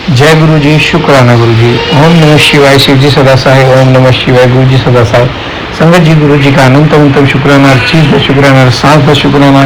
जय गुरु जी, शुक्राना गुरु जी। ओम नमः शिवाय, शिव जी सदा सहाय। ओम नमः शिवाय, गुरु जी सदा सहाय। संगत जी, गुरु जी का अनंत अनंत शुक्राना, हर चीज का शुक्राना, हर सांस का शुक्राना।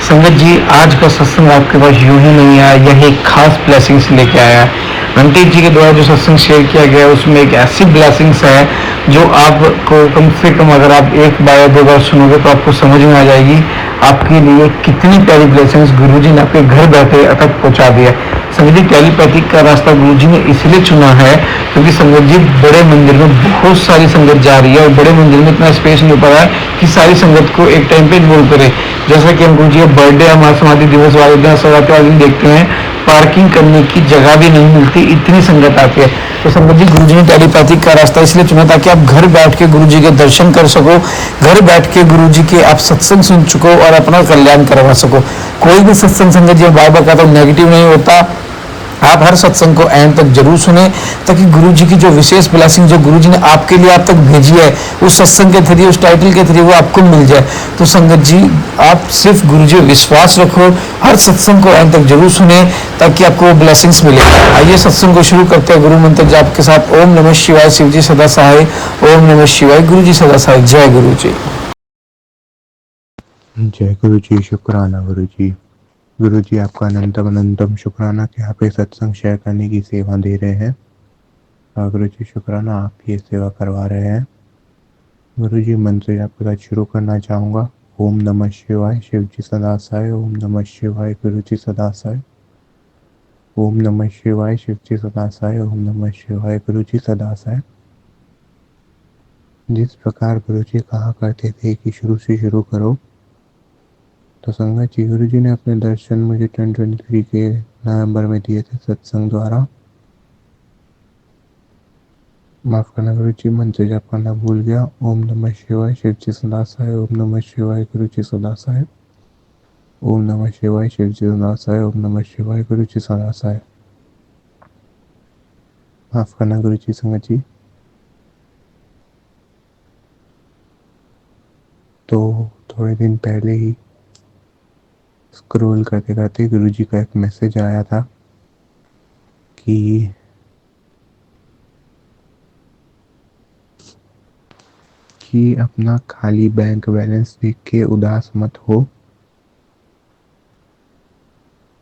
संगत जी, आज का सत्संग आपके पास यूं ही नहीं आया, यह एक खास ब्लेसिंग्स लेके आया है। अंकित जी के द्वारा जो सत्संग शेयर किया गया है उसमें एक ऐसी ब्लेसिंग्स है जो आपको कम से कम अगर आप एक बार या दो बार सुनोगे तो आपको समझ में आ जाएगी आपके लिए कितनी प्यारी ब्लेसिंग्स गुरुजी ने आपके घर बैठे तक पहुंचा दिया। संगत जी, टेलीपैथिक का रास्ता गुरुजी ने इसलिए चुना है क्योंकि संगत जी बड़े मंदिर में बहुत सारी संगत जा रही है और बड़े मंदिर में इतना स्पेस नहीं हो पा रहा है कि सारी संगत को एक टाइम पे इन्वॉल्व करे। जैसा कि हम गुरुजी का बर्थडे या महासमाधि दिवस वाले दिन सवाते वाले दिन देखते हैं, पार्किंग करने की जगह भी नहीं मिलती, इतनी संगत आती है। तो संगत जी, गुरुजी ने टेलीपैथिक का रास्ता इसलिए चुना ताकि आप घर बैठ के गुरुजी के दर्शन कर सको, घर बैठ के गुरुजी के आप सत्संग सुन सको और अपना कल्याण करवा सको। कोई भी सत्संग संगत जी बार बार कहता हूं नेगेटिव नहीं होता। आप हर सत्संग को एंड तक जरूर सुने ताकि गुरुजी की जो विशेष ब्लेसिंग जो गुरुजी ने आपके लिए आप तक भेजी है उस सत्संग के थ्रू, उस टाइटल के थ्रू वो आपको मिल जाए। तो संगत जी, आप सिर्फ गुरुजी पे विश्वास रखो, हर सत्संग को एंड तक जरूर सुने ताकि आपको वो ब्लेसिंग्स मिले। आइए सत्संग को शुरू करते हैं गुरु मंत्र जाप के साथ। ओम नमः शिवाय, शिव जी सदा सहाय। ओम नमः शिवाय, गुरु जी सदा सहाय। जय गुरु जी। जय गुरु जी, शुक्राना गुरु जी। गुरु जी, आपका अनंतम अनंतम शुक्राना कि आप ये सत्संग शेयर करने की सेवा दे रहे हैं। गुरु जी शुक्राना, आप ये सेवा करवा रहे हैं। गुरु जी, मंत्र आपके साथ शुरू करना चाहूँगा। ओम नमः शिवाय, शिव जी सदा सहाय। ओम नमः शिवाय, गुरु जी सदा सहाय। ओम नमः शिवाय, शिव जी सदा सहाय। ओम नमः शिवाय, गुरु जी सदा सहाय। जिस प्रकार गुरु जी कहा करते थे कि शुरू से शुरू करो, तो संगत जी गुरु जी ने अपने दर्शन मुझे 2023 के नवंबर में दिए थे सत्संग द्वारा। माफ करना गुरु जी, मंत्र जाप करना भूल गया। ओम नमः शिवाय, शिव जी सदा सहाय। ओम नमः शिवाय, गुरु जी सदा सहाय। ओम नमः शिवाय, शिव जी सदा सहाय। ओम नमः शिवाय, गुरु जी सदा सहाय। माफ करना गुरु जी संगत जी। तो थोड़े दिन पहले ही स्क्रॉल करते करते गुरु जी का एक मैसेज आया था कि अपना खाली बैंक बैलेंस देख के उदास मत हो,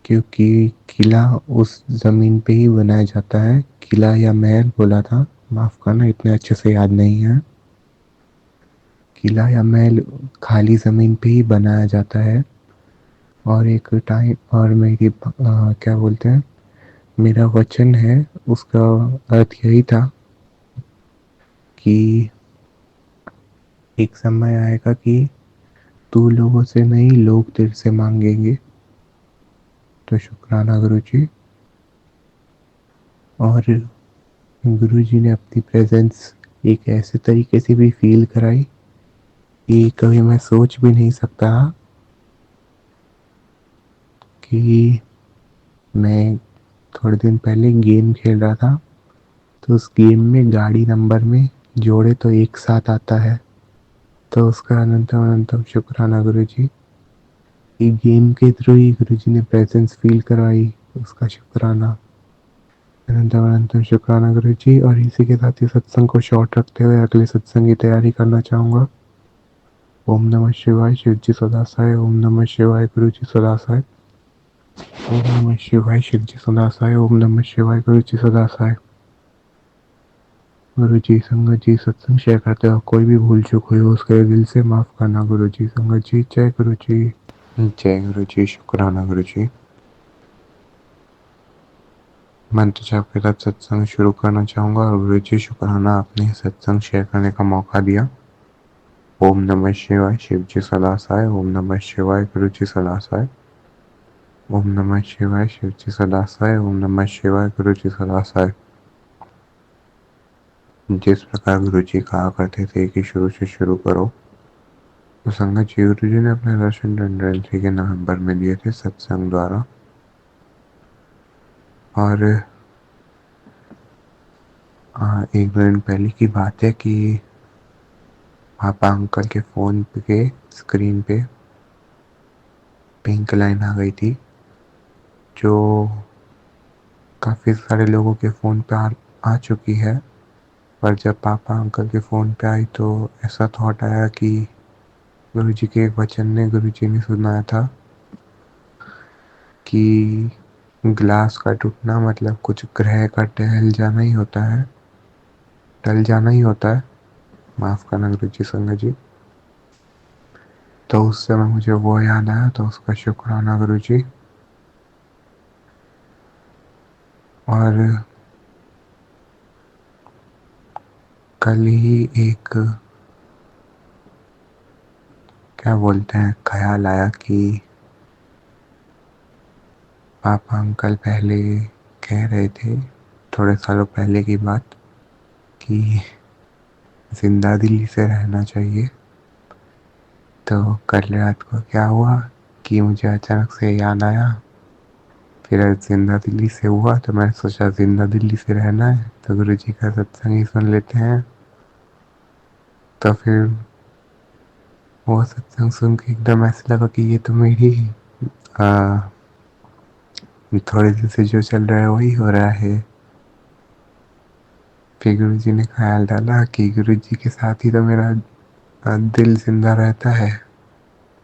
क्योंकि किला उस जमीन पे ही बनाया जाता है। किला या महल बोला था, माफ करना इतने अच्छे से याद नहीं है। किला या महल खाली जमीन पे ही बनाया जाता है। और एक टाइम और मेरी क्या बोलते हैं, मेरा वचन है उसका अर्थ यही था कि एक समय आएगा कि तू लोगों से नहीं, लोग तेरे से मांगेंगे। तो शुक्राना गुरु जी। और गुरु जी ने अपनी प्रेजेंस एक ऐसे तरीके से भी फील कराई कि कभी मैं सोच भी नहीं सकता कि मैं थोड़े दिन पहले गेम खेल रहा था, तो उस गेम में गाड़ी नंबर में जोड़े तो एक साथ आता है। तो उसका अनंतम अनंतम शुक्राना गुरु जी। ये गेम के थ्रू ही गुरु जी ने प्रेजेंस फील करवाई, उसका शुक्राना। अनंतम अनंतम शुक्राना गुरु जी। और इसी के साथ ही सत्संग को शॉर्ट रखते हुए अगले सत्संग की तैयारी करना चाहूँगा। ओम नमः शिवाय, शिव जी सदा सहाय। ओम नमः शिवाय, गुरु जी सदा सहाय। ओम नमः शिवाय, शिव जी सदा सहाय। ओम नमः शिवाय, गुरु जी सदा सहाय। गुरु जी, संगत जी, सत्संग शेयर करते हो कोई भी भूल चूक हुई हो उसके दिल से माफ करना गुरु जी। संगत जी, जय गुरु जी। जय गुरु जी, शुक्राना गुरु जी। मंत्र जाप के साथ सत्संग शुरू करना चाहूँगा। और गुरु जी शुक्राना, आपने सत्संग शेयर करने का मौका दिया। ओम नमः शिवाय, शिव जी सदा सहाय। ओम नमः शिवाय, गुरु जी सदा सहाय। ओम नमः शिवाय, शिव जी सदा सहाय। ओम नमः शिवाय, गुरु जी सदा सहाय। जिस प्रकार गुरु जी कहा करते थे कि शुरू से शुरू करो, तो संगत जी गुरु जी ने अपने दर्शन 2023 के नवंबर में दिए थे सत्संग द्वारा। और एक दो दिन पहले की बात है कि पापा अंकल के फ़ोन के स्क्रीन पे पिंक लाइन आ गई थी, जो काफ़ी सारे लोगों के फ़ोन पे आ चुकी है, पर जब पापा अंकल के फ़ोन पे आई तो ऐसा थॉट आया कि गुरुजी के एक वचन ने गुरुजी ने सुनाया था कि ग्लास का टूटना मतलब कुछ ग्रह का टल जाना ही होता है, टल जाना ही होता है। माफ़ करना गुरुजी संगत जी। तो उस समय मुझे वो याद आया, तो उसका शुक्राना गुरुजी। और कल ही एक क्या बोलते हैं ख्याल आया कि पापा अंकल पहले कह रहे थे, थोड़े सालों पहले की बात, कि जिंदा दिली से रहना चाहिए। तो कल रात को क्या हुआ कि मुझे अचानक से याद आया, फिर जिंदा दिल्ली से हुआ तो मैंने सोचा जिंदा दिल्ली से रहना है तो गुरु जी का सत्संग ही सुन लेते हैं। तो फिर वो सत्संग सुन के एकदम ऐसा लगा कि ये तो मेरी थोड़े दिन से जो चल रहा है वही हो रहा है। फिर गुरु जी ने ख्याल डाला कि गुरु जी के साथ ही तो मेरा दिल जिंदा रहता है।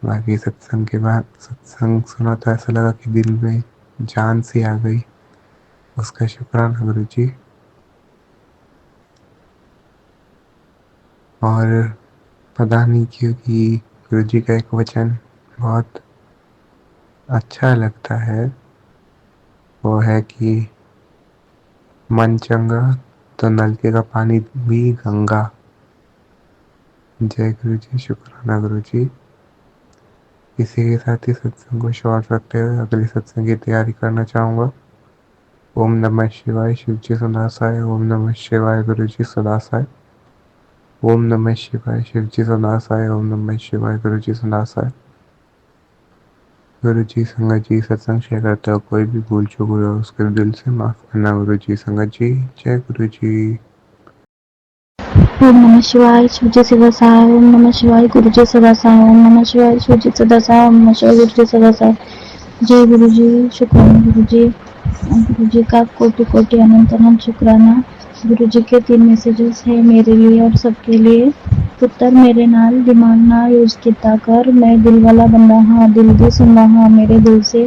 बाकी सत्संग के बाद सत्संग सुना तो ऐसा लगा कि दिल में जान सी आ गई। उसका शुक्राना गुरु जी। और पता नहीं क्यों कि गुरु जी का एक वचन बहुत अच्छा लगता है, वो है कि मन चंगा तो नलके का पानी भी गंगा। जय गुरु जी, शुक्राना गुरु जी। इसी के साथ ही सत्संग को शॉर्ट रखते हुए अगले सत्संग की तैयारी करना चाहूँगा। ओम नमः शिवाय, शिव जी सदा साय। ओम नमः शिवाय, गुरु जी सदा साय। ओम नमः शिवाय, शिव जी सदा साय। ओम नमः शिवाय, गुरु जी सदा साय। गुरु जी संगत जी, सत्संग शेयर करते हो कोई भी भूल चूक हुई हो उसके दिल से माफ़ करना गुरु जी संगत जी। जय गुरु जी। ओम नमः शिवाय, शिवजी सदा साय। ओम नमः शिवाय, गुरुजी सदा साय। ओम नमः शिवाय, शिवजी सदा साय। ओम नमः शिवाय, गुरुजी सदा साय। जय गुरुजी, शुक्राना गुरुजी। गुरुजी का कोटि कोटि अनंत अनंत शुक्राना। गुरुजी के 3 मैसेजेस है मेरे लिए और सबके लिए। पुत्र मेरे नाल दिमाग ना यूज किया कर, मैं दिल वाला बंदा हाँ, दिल दी सुनदा हाँ, मेरे दिल से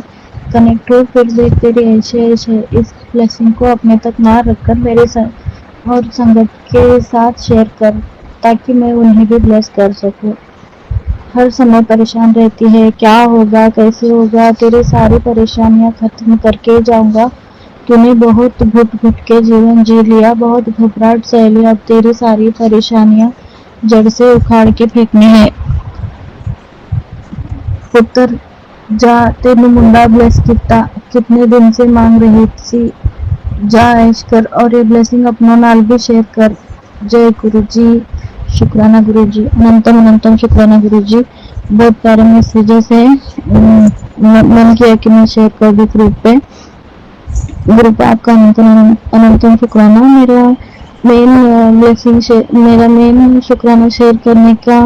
कनेक्ट हो। फिर देख तेरी ऐसे इस ब्लेसिंग को अपने तक ना रखकर मेरे और संगत के साथ शेयर कर, ताकि मैं उन्हें भी ब्लेस कर सकूं। हर समय परेशान रहती है, क्या होगा कैसे होगा, तेरी सारी परेशानियां खत्म करके जाऊंगा। तूने बहुत घुट घुट के जीवन जी लिया, बहुत घबराहट सह लिया, अब तेरी सारी परेशानियां जड़ से उखाड़ के फेंकनी है। पुत्र जा, तेनू मुंडा ब्लेस किता, कितने दिन से मांग रही सी, जा ऐश कर और ये ब्लेसिंग अपनों नाल भी शेयर कर। जय गुरु जी, शुक्राना गुरु जी, अनंतम अनंतम शुक्राना गुरु जी। बहुत प्यारे मैसेजेस है, मन किया कि मैं शेयर कर दूं ग्रुप पे। गुरु पे आपका अनंतम अनंतम शुक्राना। मेरा मेन शुक्राना शेयर करने का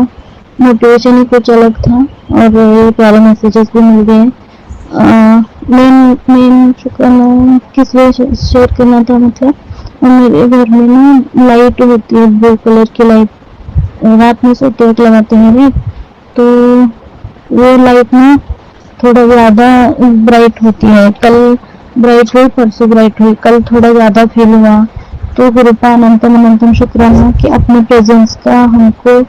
मोटिवेशन ही कुछ अलग था और ये प्यारे मैसेजेस भी मिल गए। मेन शुक्राना किस लिए शेयर करना था, मतलब मेरे घर में ना लाइट होती है, ब्लू कलर की लाइट, रात में सोते वक्त लगाते हैं ना, तो वो लाइट ना थोड़ा ज़्यादा ब्राइट होती है। कल ब्राइट हुई, परसों ब्राइट हुई, कल थोड़ा ज़्यादा फील हुआ। तो गुरु का अनंतम अनंतम शुक्राना कि अपने प्रेजेंस का हमको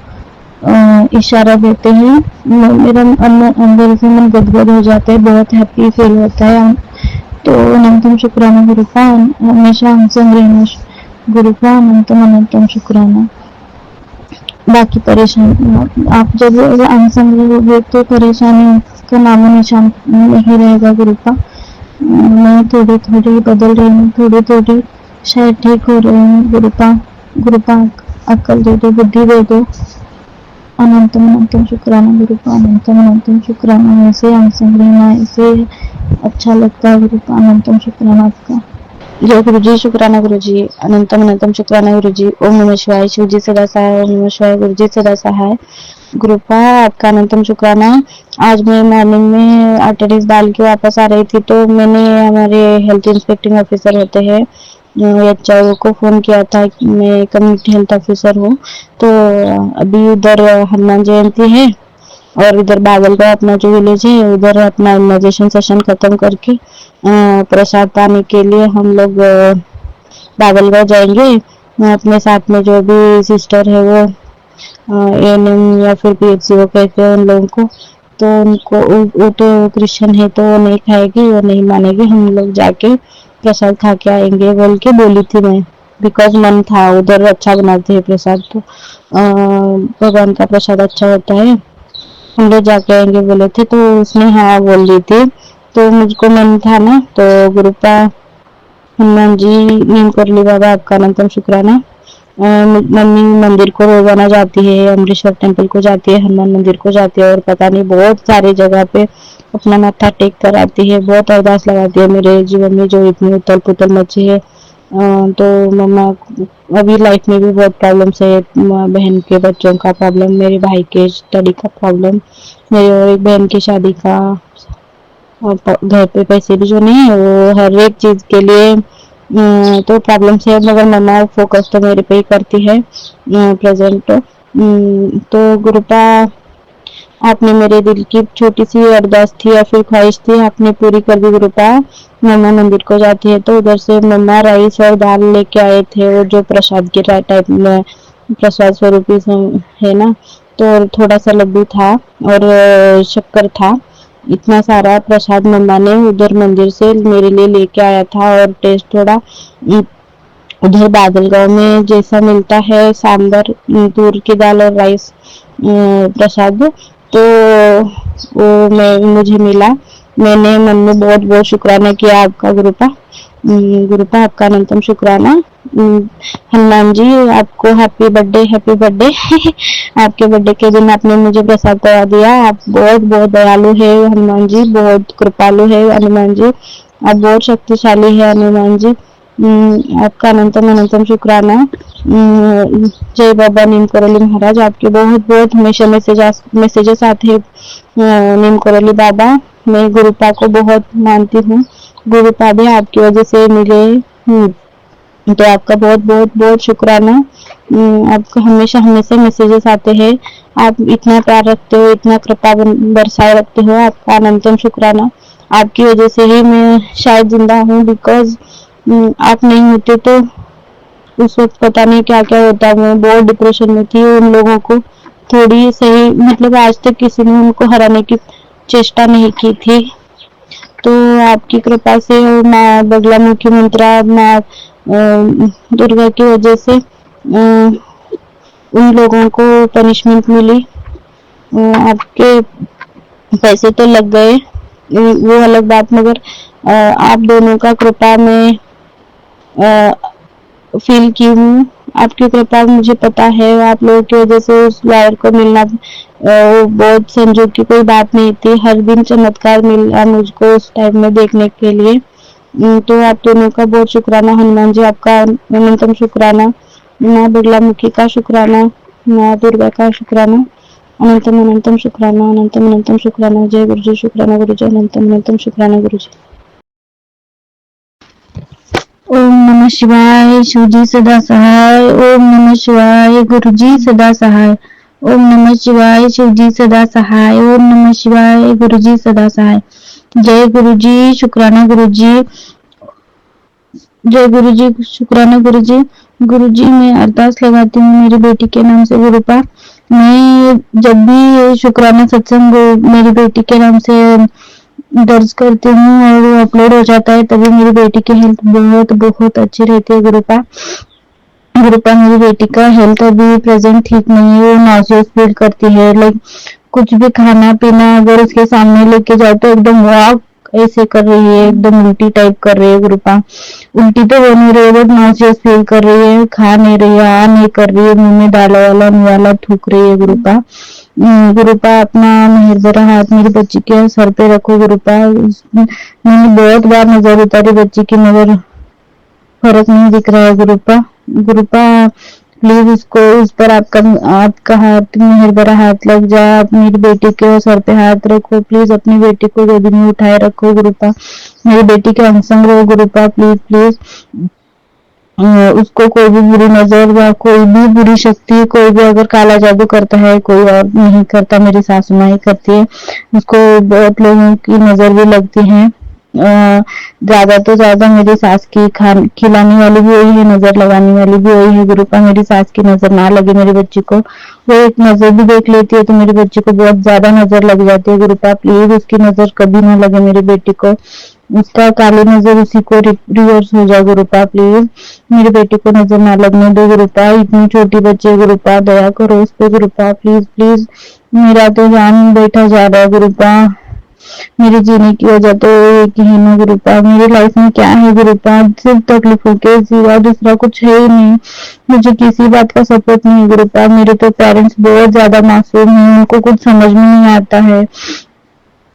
इशारा देते हैं। मेरा अंदर से मन गदगद हो जाता है, बहुत हैप्पी फील होता है। तो अनंतम शुक्राना गुरु का, हमेशा हम संग रहना गुरु का अनंतम अनंतम शुक्राना। बाकी परेशानी आप जब अनसंग रहोगे तो परेशानी का नामो निशान नहीं रहेगा गुरु का। मैं थोड़ी थोड़ी बदल रही हूँ, थोड़ी थोड़ी शायद ठीक हो रही हूँ। गुरु का अक्ल दे दो, बुद्धि दे दो। अनंतम अनंतम शुक्राना गुरु का, अनंतम अनंतम शुक्राना। ऐसे हम संग रहना, ऐसे अच्छा लगता है गुरु का, अनंतम शुक्राना आपका। जय गुरु जी, शुक्राना गुरु जी, अनंतम अनंतम शुक्राना गुरु जी। ओम नमः शिवाय, शिव जी सदा सहाय। ओम नमः शिवाय, गुरु जी सदा सहाय। गुरुपा आपका अनंतम शुक्राना। आज मैं मॉर्निंग में अटेंडेंस डाल के वापस आ रही थी, तो मैंने हमारे हेल्थ इंस्पेक्टिंग ऑफिसर होते हैं एचआरओ को फोन किया था कि मैं कम्युनिटी हेल्थ ऑफिसर हूँ, तो अभी उधर हनुमान जयंती है और इधर बागलगांव अपना जो विलेज है उधर अपना इम्यूनाइजेशन सेशन खत्म करके प्रसाद पाने के लिए हम लोग बागलगांव जाएंगे। अपने साथ में जो भी सिस्टर है वो एएनएम या फिर पीएचसी वो कहते हैं उन लोगों को, तो उनको वो तो क्रिश्चियन है तो वो नहीं खाएगी, वो नहीं मानेगी, हम लोग जाके प्रसाद खा के आएंगे बोल के बोली थी मैं। बिकॉज मन था उधर अच्छा बनाते हैं प्रसाद, तो भगवान का प्रसाद अच्छा होता है, हम लोग जाके आएंगे बोले थे, तो उसने हाँ बोल दी थी। तो मुझको मन था ना, तो गुरुपा हनुमान जी नीम करली बाबा आपका अनंतम शुक्राना। मम्मी मंदिर को रोजाना जाती है, अमृतसर टेम्पल को जाती है, हनुमान मंदिर को जाती है और पता नहीं बहुत सारी जगह पे अपना माथा टेक कर आती है, बहुत अरदास लगाती है मेरे जीवन में जो इतनी उथल पुथल मची है। तो मम्मा अभी लाइफ में भी बहुत प्रॉब्लम्स है, बहन के बच्चों का प्रॉब्लम, मेरे भाई के स्टडी का प्रॉब्लम, मेरी और एक बहन की शादी का, और घर पे पैसे भी जो नहीं है वो हर एक चीज के लिए तो प्रॉब्लम है, मगर मम्मा फोकस तो मेरे पे ही करती है प्रेजेंट। तो गुरुपा आपने मेरे दिल की छोटी सी अरदास थी या फिर ख्वाहिश थी, आपने पूरी कर दी गुरुपा। मम्मा मंदिर को जाती है तो उधर से मम्मा राइस और दाल लेके आए थे, और जो प्रसाद के टाइप में प्रसाद स्वरूप है ना, तो थोड़ा सा लड्डू था और शक्कर था। इतना सारा प्रसाद मम्मा ने उधर मंदिर से मेरे लिए लेके आया था, और टेस्ट थोड़ा उधर बादलगांव में जैसा मिलता है सांबर, तूर की दाल और राइस प्रसाद, तो वो मुझे मिला। मैंने मन में बहुत बहुत शुक्राना किया आपका गुरुपा। गुरुपा आपका अनंतम शुक्राना। हनुमान जी आपको हैप्पी बर्थडे, हैप्पी बर्थडे। आपके बर्थडे के दिन आपने मुझे प्रसाद करा दिया। आप बहुत बहुत दयालु है हनुमान जी, बहुत कृपालु है हनुमान जी, आप बहुत शक्तिशाली है हनुमान जी। आपका अनंतम अनंतम शुक्राना। जय बाबा नीम करोली महाराज, आपके बहुत बहुत हमेशा मैसेजेस आते हैं नीम करोली बाबा। मैं गुरुपा को बहुत मानती हूँ, गुरुपा भी आपकी वजह से मिले, तो आपका बहुत बहुत बहुत शुक्राना। आपको हमेशा हमेशा मैसेजेस आते हैं, आप इतना प्यार रखते हो, इतना कृपा बरसाए रखते हो, आपका अनंतम शुक्राना। आपकी वजह से ही मैं शायद जिंदा हूँ, बिकॉज आप नहीं होते तो उस वक्त पता नहीं क्या क्या होता। मैं बहुत डिप्रेशन में थी, उन लोगों को थोड़ी सही मतलब आज तक किसी ने उनको हराने की चेष्टा नहीं की थी, तो आपकी कृपा से माँ बगलामुखी मंत्रा, माँ दुर्गा की वजह से उन लोगों को पनिशमेंट मिली। आपके पैसे तो लग गए वो अलग बात, मगर आप दोनों का कृपा में फील की हूँ। आपकी कृपा मुझे पता है, आप लोगों की वजह से उस लॉयर को मिलना बहुत संजोग की कोई बात नहीं थी। हर दिन चमत्कार मिला मुझको उस टाइम में देखने के लिए। तो आप दोनों का बहुत शुक्राना हनुमान जी, आपका अनंतम शुक्राना। माँ बिरलामुखी का शुक्राना, माँ दुर्गा का शुक्राना, अनंतम अनंतम शुक्राना, अनंतम अनंतम शुक्राना। जय गुरु जी, शुक्राना गुरु जी, अनंतम अनंतम शुक्राना गुरु जी। ओम नमः शिवाय, शिव जी सदा सहाय। ओम नमः शिवाय, गुरु जी सदा सहाय। ओम नमः शिवाय, शिव जी सदा सहाय। ओम नमः शिवाय, गुरु जी सदा सहाय। जय गुरु जी, शुक्राना गुरु जी, जय गुरु जी, शुक्राना गुरु जी। गुरु जी मैं अरदास लगाती हूँ मेरी बेटी के नाम से गुरुपा। मैं जब भी शुक्राना सत्संग मेरी बेटी के नाम से दर्ज करती हूँ और वो अपलोड हो जाता है, तभी मेरी बेटी की हेल्थ बहुत बहुत अच्छी रहती है गुरुपा। गुरुपा मेरी बेटी का हेल्थ अभी प्रेजेंट ठीक नहीं है, वो नॉसियस फील करती है, लाइक कुछ भी खाना पीना अगर उसके सामने लेके जाओ तो एकदम वॉक ऐसे कर रही है, एकदम उल्टी टाइप कर रही है गुरुपा। उल्टी तो हो नहीं रही है बट नॉसियस फील कर रही है, खा नहीं रही है, आ नहीं कर रही है, मुंह में डाला वाला निवाला थूक रही है गुरुपा। गुरुपा अपना मेहर भरा हाथ मेरी बच्ची के सर पे रखो गुरुपा। मैंने बहुत बार नजर उतारी बच्ची की, मगर फर्क नहीं दिख रहा है गुरुपा। गुरुपा प्लीज उसको, उस पर आपका हाथ, मेहर भरा हाथ लग जाए। आप मेरी बेटी के सर पे हाथ रखो प्लीज, अपनी बेटी को गोदी में उठाए रखो गुरुपा, मेरी बेटी के अंग रहो गुरुपा, प्लीज प्लीज। उसको कोई भी बुरी नजर या कोई भी बुरी शक्ति, कोई भी अगर काला जादू करता है, कोई और नहीं करता, मेरी सासू माँ ही करती है। उसको बहुत लोगों की नजर भी लगती है, ज्यादा तो ज्यादा मेरी सास की खिलाने वाली भी वही है, नजर लगाने वाली भी वही है गुरुपा। मेरी सास की नजर ना लगे मेरे बच्ची को, वो एक नजर भी देख लेती है तो मेरे बच्ची को बहुत ज्यादा नजर लग जाती है गुरुपा। प्लीज उसकी नजर कभी ना लगे मेरी बेटी को, उसका काली नजर उसी को रिवर्स हो जाए गुरुपा। प्लीज मेरी बेटी को नजर ना लगने दो गुरुपा, इतनी छोटी बच्ची है गुरुपा, दया करो उस पे गुरुपा, प्लीज प्लीज। मेरा तो जान बैठा जा रहा है गुरुपा, मेरे जीने की वजह तो एक ही है ना गुरुपा। मेरी लाइफ में क्या है गुरुपा, सिर्फ तकलीफों के सिवा दूसरा कुछ है ही नहीं। मुझे किसी बात का सपोर्ट नहीं है गुरुपा। मेरे तो पेरेंट्स बहुत ज्यादा मासूम हैं, उनको कुछ समझ में नहीं आता है।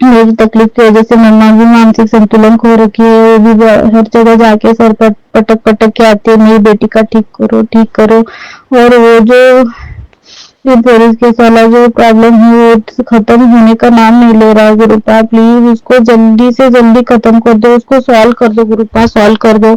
मेरी तकलीफ की वजह से मम्मा भी मानसिक संतुलन खो रखी है, वो भी हर जगह जाके सर पर पटक पटक के आती है, मेरी बेटी का ठीक करो ठीक करो। और वो जो पुलिस केस वाला जो प्रॉब्लम है वो खत्म होने का नाम नहीं ले रहा है गुरुपा। प्लीज उसको जल्दी से जल्दी खत्म कर दो, उसको सॉल्व कर दो गुरुपा, सॉल्व कर दो,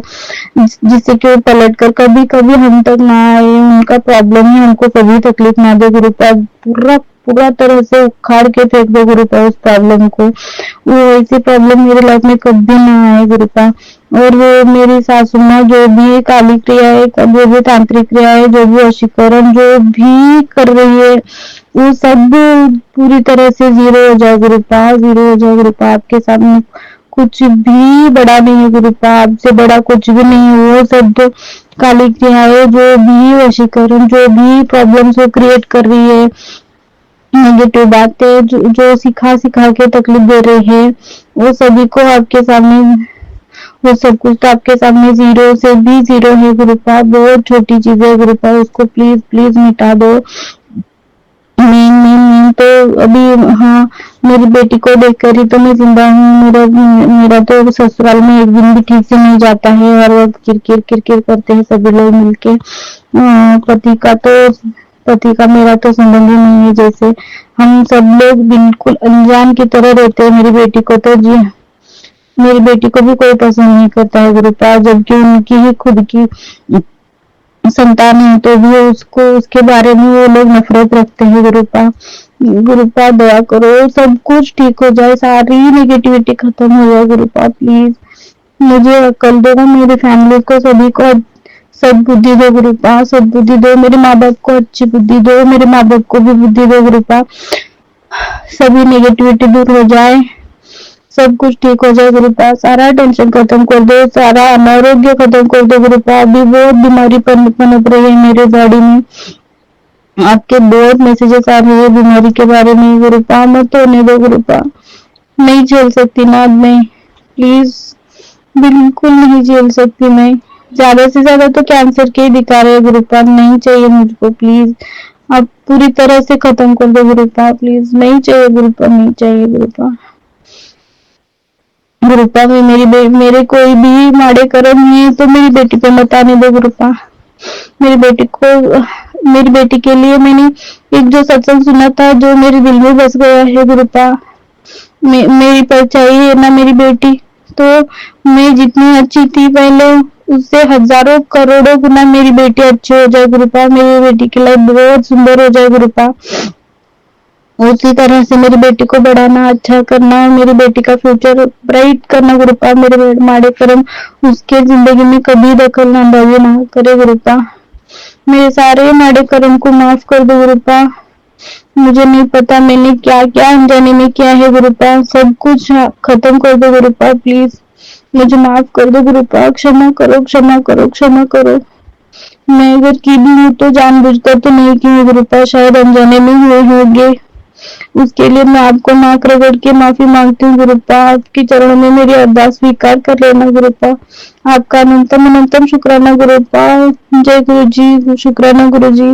जिससे कि वो पलट कर कभी कभी हम तक ना आए, उनका प्रॉब्लम ही हमको कभी तकलीफ ना दे गुरुपा। पूरा पूरा तरह से उखाड़ के फेंक दो गुरुपा उस प्रॉब्लम को, वो ऐसी प्रॉब्लम मेरी लाइफ में कभी ना आए गुरुपा। और वो मेरी सासू माँ जो भी काली क्रिया है, जो भी तांत्रिक क्रिया है, जो भी वशीकरण जो भी कर रही है, वो सब पूरी तरह से जीरो हो जाए गुरुपा, जीरो हो जाए गुरुपा। आपके सामने कुछ भी बड़ा नहीं है गुरुपा, आपसे बड़ा कुछ भी नहीं है। वो सब जो काली क्रिया है, जो भी वशीकरण, जो भी प्रॉब्लम्स वो क्रिएट कर रही है, नेगेटिव बातें जो सिखा सिखा के तकलीफ दे रही है, वो सभी को आपके सामने, वो सब कुछ तो आपके सामने जीरो से भी जीरो है गुरुपा। बहुत छोटी चीज है गुरुपा, उसको प्लीज प्लीज मिटा दो। मैं तो अभी, हाँ, मेरी बेटी को देखकर ही तो मैं जिंदा हूँ। मेरा तो ससुराल में एक दिन भी ठीक से नहीं जाता है, हर वक्त किरकिर किरकिर करते हैं सभी लोग मिलके। पति का मेरा तो संबंध ही नहीं है, जैसे हम सब लोग बिल्कुल अनजान की तरह रहते हैं। मेरी बेटी को तो जी, मेरी बेटी को भी कोई पसंद नहीं करता है गुरुपा, जबकि उनकी ही खुद की संतान है तो भी उसको, उसके बारे में वो लोग नफरत रखते हैं गुरुपा। गुरुपा दया करो, सब कुछ ठीक हो जाए, सारी नेगेटिविटी खत्म हो जाए गुरुपा। प्लीज मुझे अक्ल दो, मेरी फैमिली को सभी को सब बुद्धि दो गुरुपा, सब बुद्धि दो। मेरे माँ बाप को अच्छी बुद्धि दो, मेरे माँ बाप को भी बुद्धि दो गुरुपा। सभी नेगेटिविटी दूर हो जाए, सब कुछ ठीक हो जाए गुरुपा। सारा टेंशन खत्म कर दो, सारा अनारोग्य खत्म कर दो गुरुपा। अभी बहुत बीमारी पनप रही है मेरे बॉडी में, आपके बहुत मैसेजेस आ रहे हैं बीमारी के बारे में गुरुपा। मत होने दो गुरुपा, नहीं झेल सकती ना अब मैं, प्लीज बिल्कुल नहीं झेल सकती मैं। ज्यादा से ज्यादा तो कैंसर के ही दिखा रहे गुरुपा, नहीं चाहिए मुझको, प्लीज आप पूरी तरह से खत्म कर दो गुरुपा, प्लीज नहीं चाहिए गुरुपा, नहीं चाहिए गुरुपा। गुरुपा में मेरे कोई भी माड़े कर्म है तो मेरी बेटी पे मत आने दो गुरुपा। मेरी बेटी के लिए मैंने एक जो सत्संग सुना था, जो मेरे दिल में बस गया है गुरुपा। मेरी परछाई है ना मेरी बेटी, तो मैं जितनी अच्छी थी पहले, उससे हजारों करोड़ों गुना मेरी बेटी अच्छी हो जाए गुरुपा। मेरी बेटी की लाइफ बहुत सुंदर हो जाए गुरुपा। उसी तरह से मेरी बेटी को बढ़ाना, अच्छा करना, मेरी बेटी का फ्यूचर ब्राइट करना गुरुपा। मेरे माड़े कर्म उसके जिंदगी में कभी दखल अंदाजी ना करे गुरुपा। मेरे सारे माड़े कर्म को माफ कर दो गुरुपा। मुझे नहीं पता मैंने क्या क्या अनजाने में किया है गुरुपा, सब कुछ खत्म कर दो गुरुपा। प्लीज मुझे माफ कर दो गुरुपा, क्षमा करो क्षमा करो क्षमा करो। मैं अगर की भी हूँ तो जानबूझकर तो नहीं की हूँ गुरुपा, शायद अनजाने में हुए होंगे। उसके लिए मैं आपको नाक रगड़ के माफी मांगती हूँ गुरुपा। आपके चरणों में मेरी अरदास स्वीकार कर लेना गुरुपा। आपका अनंतम अनंतम शुक्राना गुरुपा। जय गुरु जी, शुक्राना गुरु जी।